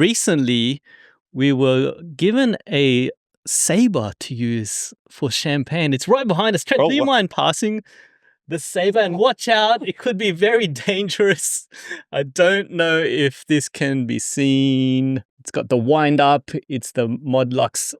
Recently, we were given a Sabre to use for champagne. It's right behind us. Trent, do you mind passing the Sabre? And watch out, it could be very dangerous. I don't know if this can be seen. It's got the wind-up. It's the Modlux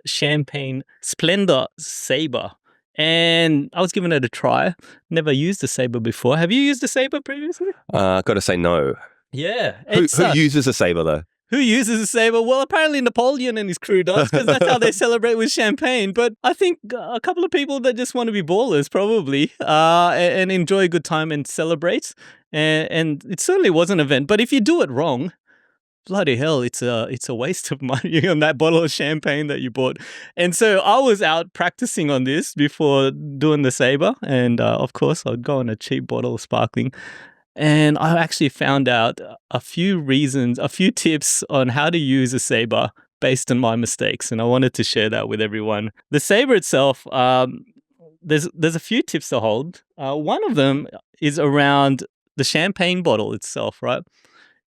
Champagne Splendor Sabre. And I was giving it a try. Never used a Sabre before. Have you used a Sabre previously? Got to say no. Yeah. Who uses a Sabre, though? Who uses a Sabre? Well, apparently Napoleon and his crew does, because that's how they celebrate with champagne. But I think a couple of people that just want to be ballers probably and enjoy a good time and celebrate. And it certainly was an event. But if you do it wrong, bloody hell, it's a waste of money on that bottle of champagne that you bought. And so I was out practicing on this before doing the Sabre. And of course, I'd go on a cheap bottle of sparkling. And I actually found out a few tips on how to use a Sabre based on my mistakes. And I wanted to share that with everyone. The Sabre itself, there's a few tips to hold. One of them is around the champagne bottle itself, right?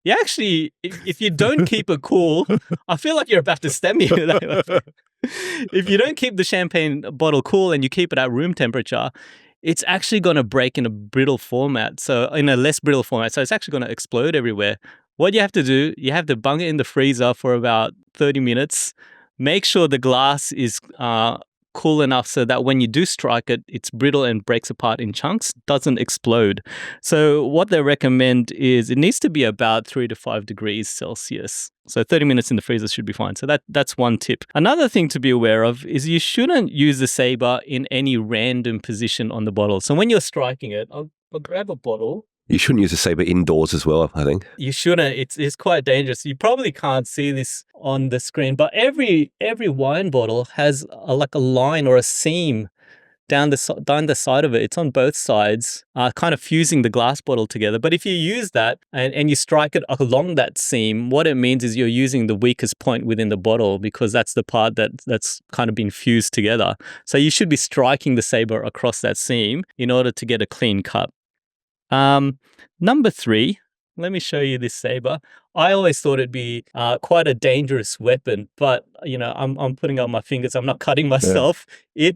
You actually, if you don't keep it cool, I feel like you're about to stab me. If you don't keep the champagne bottle cool and you keep it at room temperature, it's actually going to break in a brittle format. So in a less brittle format. So it's actually going to explode everywhere. What you have to do, you have to bung it in the freezer for about 30 minutes. Make sure the glass is cool enough so that when you do strike it, it's brittle and breaks apart in chunks, doesn't explode. So what they recommend is it needs to be about 3 to 5 degrees Celsius. So 30 minutes in the freezer should be fine. So that's one tip. Another thing to be aware of is you shouldn't use the Sabre in any random position on the bottle. So when you're striking it, I'll grab a bottle. You shouldn't use a Sabre indoors as well, I think. You shouldn't. It's quite dangerous. You probably can't see this on the screen, but every wine bottle has like a line or a seam down the side of it. It's on both sides, kind of fusing the glass bottle together. But if you use that and you strike it along that seam, what it means is you're using the weakest point within the bottle, because that's the part that's kind of been fused together. So you should be striking the Sabre across that seam in order to get a clean cut. Number 3, let me show you this Sabre. I always thought it'd be quite a dangerous weapon, but I'm putting up my fingers. I'm not cutting myself. Yeah.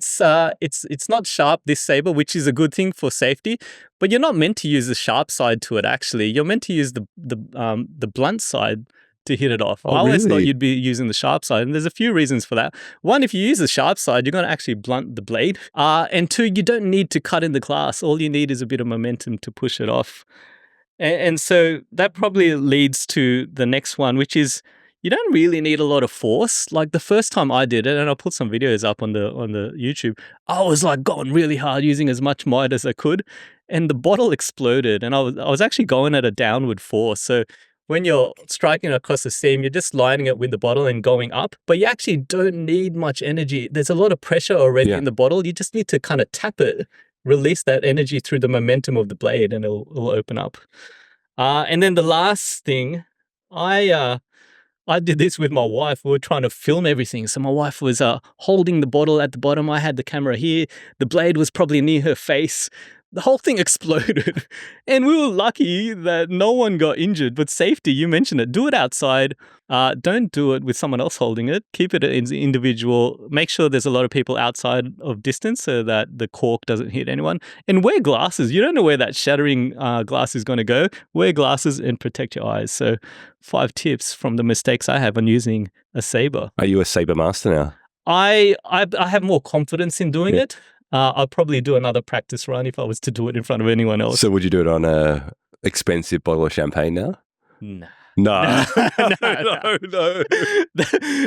It's not sharp, this Sabre, which is a good thing for safety. But you're not meant to use the sharp side to it. Actually, you're meant to use the blunt side to hit it off. Oh, I always really? thought you'd be using the sharp side, and there's a few reasons for that. One, if you use the sharp side, you're going to actually blunt the blade. And 2, you don't need to cut in the glass. All you need is a bit of momentum to push it off. And so that probably leads to the next one, which is you don't really need a lot of force. Like the first time I did it, and I'll put some videos up on the YouTube, I was like going really hard, using as much might as I could, and the bottle exploded. And I was actually going at a downward force. So when you're striking across the seam, you're just lining it with the bottle and going up, but you actually don't need much energy. There's a lot of pressure already in the bottle. You just need to kind of tap it, release that energy through the momentum of the blade, and it'll open up. And then the last thing, I did this with my wife. We were trying to film everything. So my wife was holding the bottle at the bottom. I had the camera here. The blade was probably near her face. The whole thing exploded. And we were lucky that no one got injured. But safety, you mentioned it. Do it outside. Don't do it with someone else holding it. Keep it as an individual. Make sure there's a lot of people outside of distance so that the cork doesn't hit anyone. And wear glasses. You don't know where that shattering glass is going to go. Wear glasses and protect your eyes. So 5 tips from the mistakes I have on using a Sabre. Are you a Sabre master now? I have more confidence in doing it. I'll probably do another practice run if I was to do it in front of anyone else. So would you do it on a expensive bottle of champagne now? No. No. No.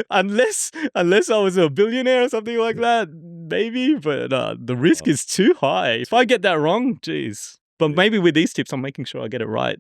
Unless I was a billionaire or something like that, maybe. But the risk is too high. If I get that wrong, geez. But maybe with these tips, I'm making sure I get it right.